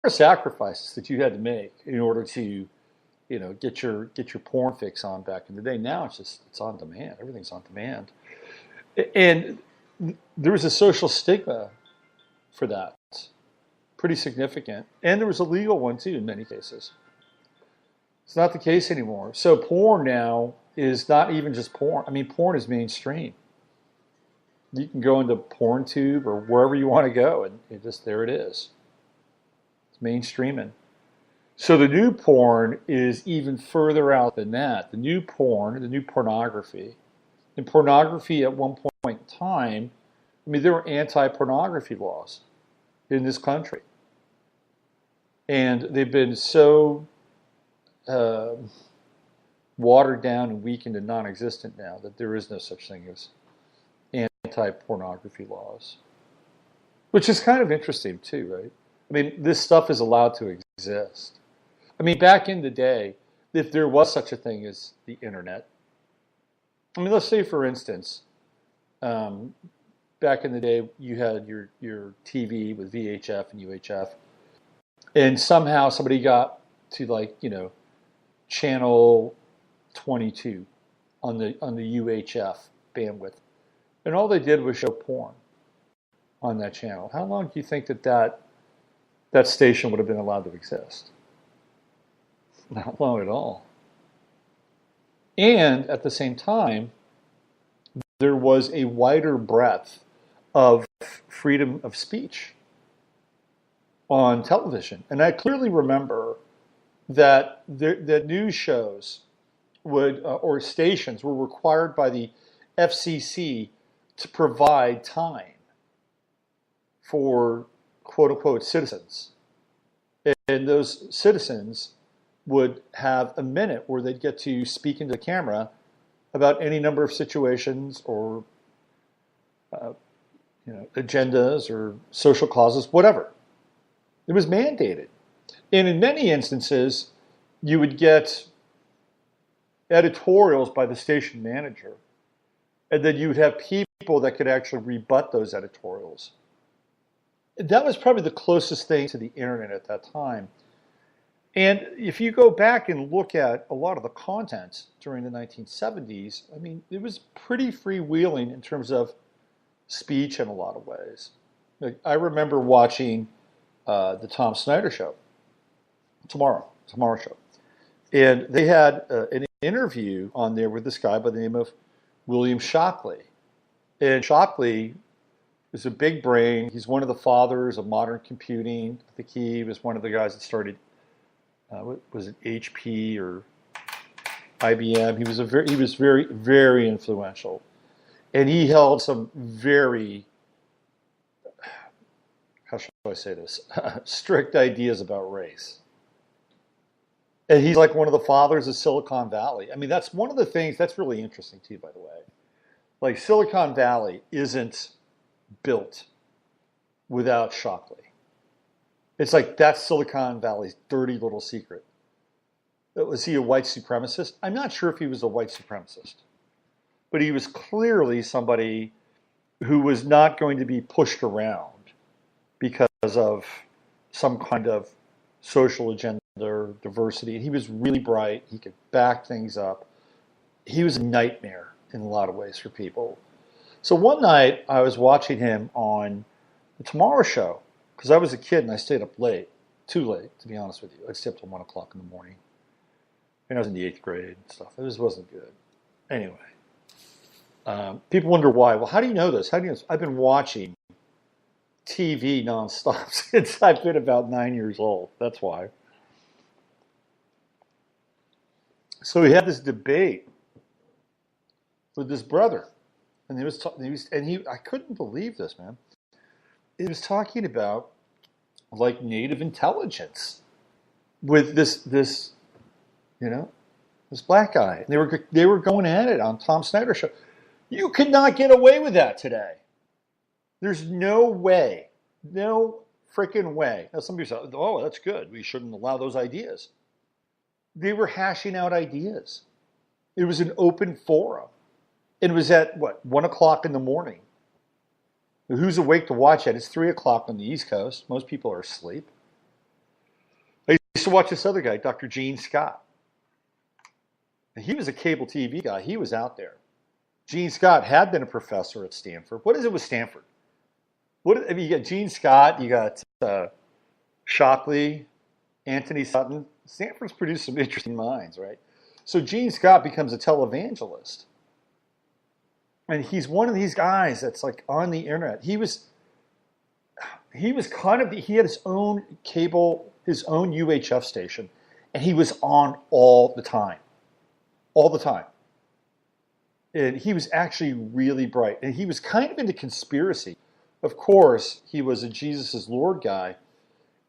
are sacrifices that you had to make in order to, get your porn fix on back in the day. Now it's on demand. Everything's on demand, and there was a social stigma for that, pretty significant, and there was a legal one too in many cases. It's not the case anymore. So porn now is not even just porn. I mean, porn is mainstream. You can go into PornTube or wherever you want to go, and there it is. It's mainstreaming. So the new porn is even further out than that. The new porn, the new pornography, and pornography at one point in time, I mean, there were anti-pornography laws in this country, and they've been so watered down and weakened and non-existent now that there is no such thing as anti-pornography laws, which is kind of interesting too, right? I mean, this stuff is allowed to exist. I mean, back in the day, if there was such a thing as the internet, I mean, let's say, for instance, back in the day, you had your TV with VHF and UHF, and somehow somebody got to channel 22 on the UHF bandwidth, and all they did was show porn on that channel. How long do you think that station would have been allowed to exist? Not long at all. And at the same time, there was a wider breadth of freedom of speech on television. And I clearly remember that news shows or stations were required by the FCC to provide time for quote unquote citizens. And those citizens would have a minute where they'd get to speak into the camera about any number of situations or agendas or social causes, whatever. It was mandated. And in many instances, you would get editorials by the station manager, and then you would have people that could actually rebut those editorials. That was probably the closest thing to the internet at that time. And if you go back and look at a lot of the content during the 1970s, I mean, it was pretty freewheeling in terms of speech in a lot of ways. Like, I remember watching the Tom Snyder show, Tomorrow Show. And they had an interview on there with this guy by the name of William Shockley. And Shockley is a big brain. He's one of the fathers of modern computing. I think he was one of the guys that started, was it HP or IBM? He was very, very influential. And he held some very, how shall I say this, strict ideas about race. And he's like one of the fathers of Silicon Valley. I mean, that's one of the things that's really interesting too, by the way. Like, Silicon Valley isn't built without Shockley. It's like that's Silicon Valley's dirty little secret. Was he a white supremacist? I'm not sure if he was a white supremacist, but he was clearly somebody who was not going to be pushed around because of some kind of social agenda or diversity. And he was really bright. He could back things up. He was a nightmare in a lot of ways for people. So one night I was watching him on the Tomorrow Show because I was a kid and I stayed up late, too late to be honest with you. I'd stay up till 1 o'clock in the morning, and I was in the 8th grade and stuff. It just wasn't good. Anyway, people wonder why. Well, how do you know this? How do you know this? I've been watching TV nonstop since I've been about 9 years old. That's why. So he had this debate with his brother, and I couldn't believe this, man. He was talking about like native intelligence with this black guy. And they were going at it on Tom Snyder show. You could not get away with that today. There's no way, no freaking way. Now somebody said, "Oh, that's good. We shouldn't allow those ideas." They were hashing out ideas. It was an open forum. It was at 1 o'clock in the morning. Who's awake to watch that? It's 3 o'clock on the East Coast. Most people are asleep. to watch this other guy, Dr. Gene Scott. And he was a cable TV guy. He was out there. Gene Scott had been a professor at Stanford. What is it with Stanford? I mean, you got Gene Scott, you got Shockley, Anthony Sutton. Stanford's produced some interesting minds, right? So Gene Scott becomes a televangelist. And he's one of these guys that's like on the internet. He was kind of, he had his own cable, his own UHF station, and he was on all the time. All the time. And he was actually really bright. And he was kind of into conspiracy. Of course, he was a Jesus is Lord guy.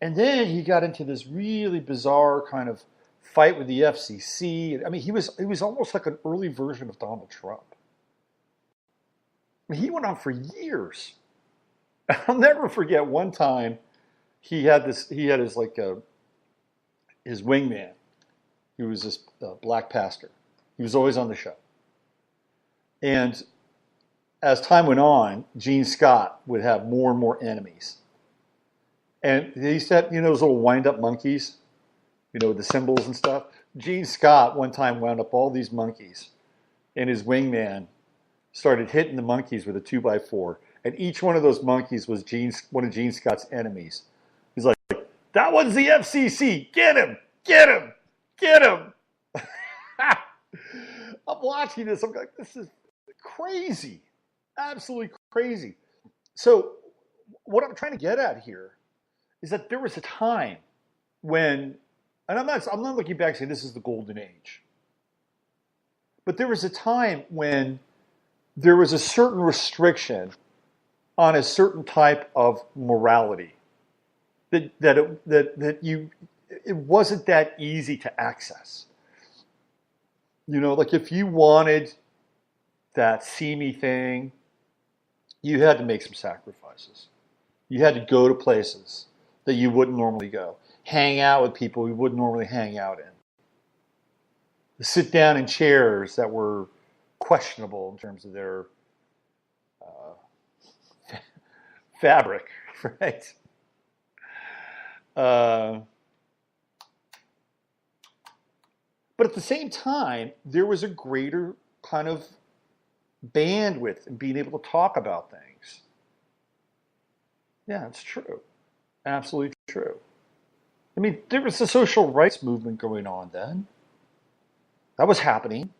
And then he got into this really bizarre kind of fight with the FCC. I mean, he was almost like an early version of Donald Trump. I mean, he went on for years. I'll never forget one time he had his wingman. He was this black pastor. He was always on the show. And as time went on, Gene Scott would have more and more enemies. And they used to have, those little wind-up monkeys, with the symbols and stuff. Gene Scott one time wound up all these monkeys, and his wingman started hitting the monkeys with a 2x4. And each one of those monkeys was one of Gene Scott's enemies. He's like, that one's the FCC. Get him, get him, get him. I'm watching this. I'm like, this is crazy. Absolutely crazy. So what I'm trying to get at here is that there was a time when, and I'm not looking back saying this is the golden age, but there was a time when there was a certain restriction on a certain type of morality it wasn't that easy to access. Like if you wanted that seamy thing, you had to make some sacrifices. You had to go to places that you wouldn't normally go. Hang out with people you wouldn't normally hang out in. Sit down in chairs that were questionable in terms of their fabric, right? But at the same time, there was a greater kind of bandwidth in being able to talk about things. Yeah, it's true. Absolutely true. I mean, there was the social rights movement going on then. That was happening.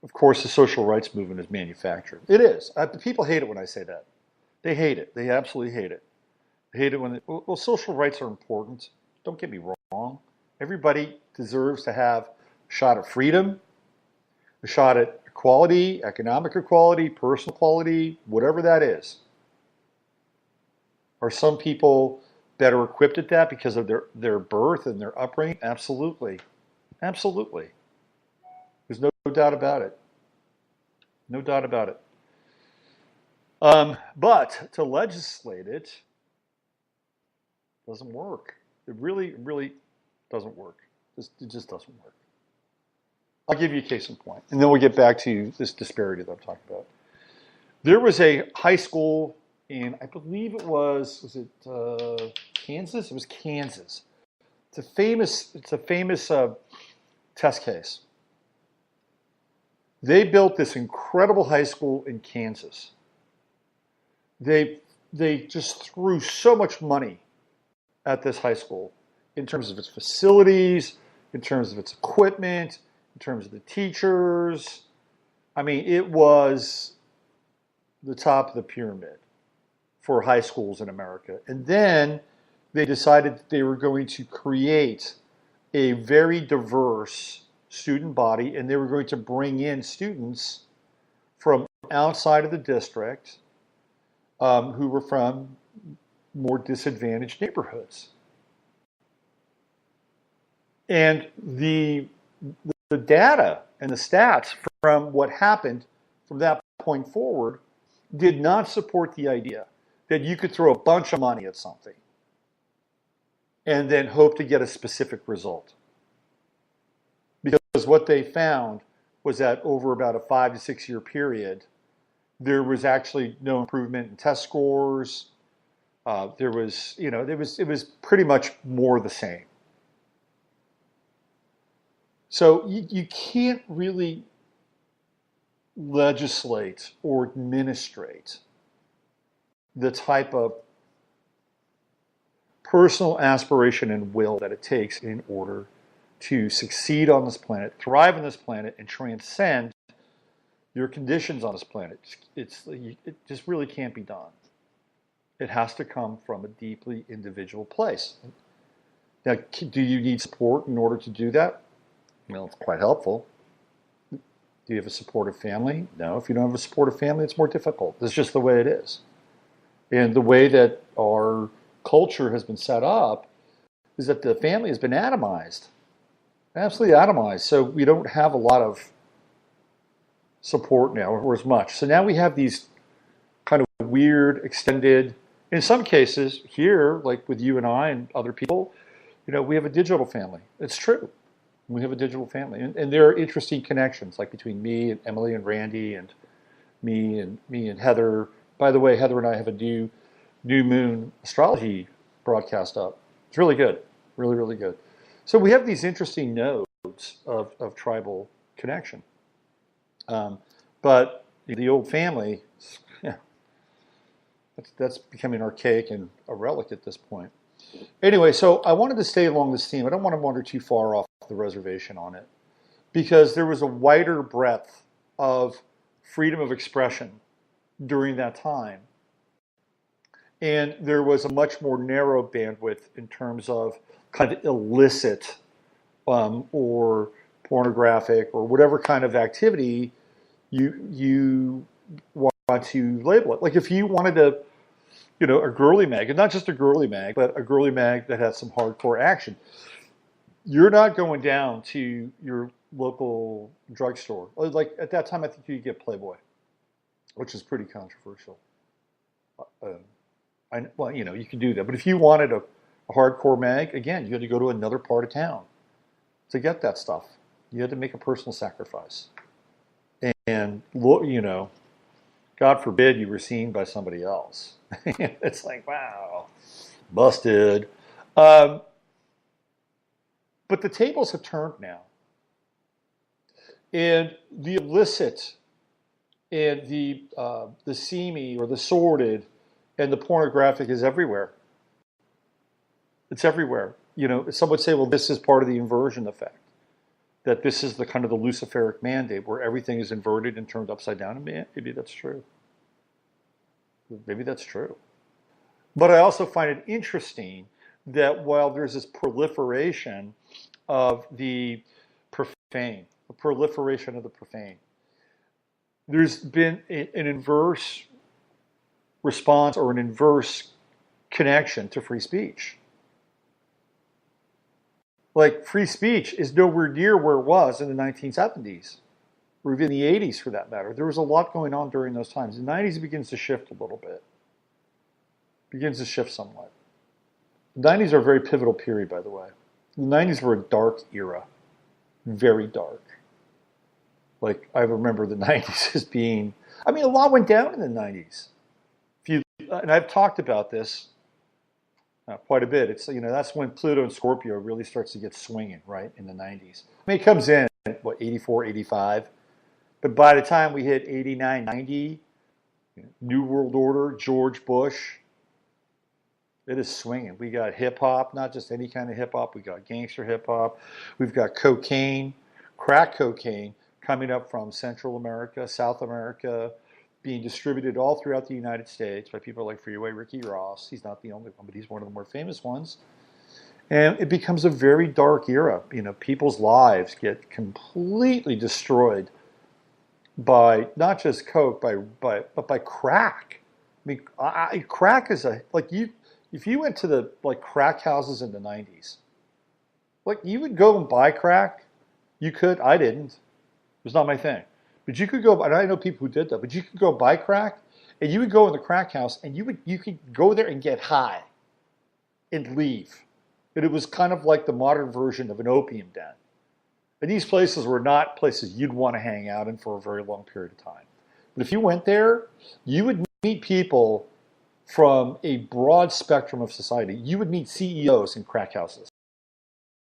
Of course, the social rights movement is manufactured. It is. People hate it when I say that. They hate it. They absolutely hate it. They hate it when social rights are important. Don't get me wrong. Everybody deserves to have a shot at freedom, a shot at equality, economic equality, personal equality, whatever that is. Are some people better equipped at that because of their birth and their upbringing? Absolutely. Absolutely. There's no doubt about it. No doubt about it. But to legislate it doesn't work. It really, really doesn't work. It just doesn't work. I'll give you a case in point, and then we'll get back to this disparity that I'm talking about. There was a high school in, I believe it was it Kansas? It was Kansas. It's a famous test case. They built this incredible high school in Kansas. They just threw so much money at this high school in terms of its facilities, in terms of its equipment, in terms of the teachers. I mean, it was the top of the pyramid for high schools in America. And then they decided that they were going to create a very diverse student body, and they were going to bring in students from outside of the district who were from more disadvantaged neighborhoods. And the data and the stats from what happened from that point forward did not support the idea that you could throw a bunch of money at something and then hope to get a specific result. Because what they found was that over about a 5 to 6 year period, there was actually no improvement in test scores. It was pretty much more the same. So you can't really legislate or administrate the type of personal aspiration and will that it takes in order to succeed on this planet, thrive on this planet, and transcend your conditions on this planet. It just really can't be done. It has to come from a deeply individual place. Now, do you need support in order to do that? Well, it's quite helpful. Do you have a supportive family? No. If you don't have a supportive family, it's more difficult. That's just the way it is. And the way that our culture has been set up is that the family has been atomized, absolutely atomized. So we don't have a lot of support now, or as much. So now we have these kind of weird, extended, in some cases here, like with you and I and other people, we have a digital family. It's true. We have a digital family. And there are interesting connections, like between me and Emily and Randy and me and Heather. By the way, Heather and I have a new moon astrology broadcast up. It's really good. Really, really good. So we have these interesting nodes of tribal connection. But the old family, yeah, that's becoming archaic and a relic at this point. Anyway, so I wanted to stay along this theme. I don't want to wander too far off the reservation on it, because there was a wider breadth of freedom of expression during that time. And there was a much more narrow bandwidth in terms of kind of illicit or pornographic or whatever kind of activity you want to label it. Like if you wanted to, a girly mag, and not just a girly mag, but a girly mag that has some hardcore action, you're not going down to your local drugstore. Like at that time, I think you could get Playboy, which is pretty controversial. You can do that. But if you wanted a hardcore mag, again, you had to go to another part of town to get that stuff. You had to make a personal sacrifice. And, God forbid you were seen by somebody else. It's like, wow, busted. But the tables have turned now. And the illicit and the seamy or the sordid and the pornographic is everywhere. It's everywhere. Some would say, well, this is part of the inversion effect. That this is the kind of the Luciferic mandate where everything is inverted and turned upside down. And maybe that's true. Maybe that's true. But I also find it interesting that while there's this proliferation of the profane, there's been an inverse response or an inverse connection to free speech. Like free speech is nowhere near where it was in the 1970s, or even the 80s for that matter. There was a lot going on during those times. In the 90s, it begins to shift a little bit. Begins to shift somewhat. The 90s are a very pivotal period, by the way. The 90s were a dark era. Very dark. Like, I remember the 90s as being, a lot went down in the 90s. And I've talked about this quite a bit. It's, that's when Pluto and Scorpio really starts to get swinging, right, in the 90s. It comes in, 84, 85. But by the time we hit 89, 90, New World Order, George Bush, it is swinging. We got hip-hop, not just any kind of hip-hop. We got gangster hip-hop. We've got cocaine, crack cocaine, coming up from Central America, South America, being distributed all throughout the United States by people like Freeway Ricky Ross. He's not the only one, but he's one of the more famous ones. And it becomes a very dark era. People's lives get completely destroyed by not just coke, but by crack. Crack is if you went to the crack houses in the 90s, you would go and buy crack. You could. I didn't. It was not my thing. But you could go, and I know people who did that, but you could go buy crack, and you would go in the crack house, and you could go there and get high and leave. And it was kind of like the modern version of an opium den. And these places were not places you'd want to hang out in for a very long period of time. But if you went there, you would meet people from a broad spectrum of society. You would meet CEOs in crack houses.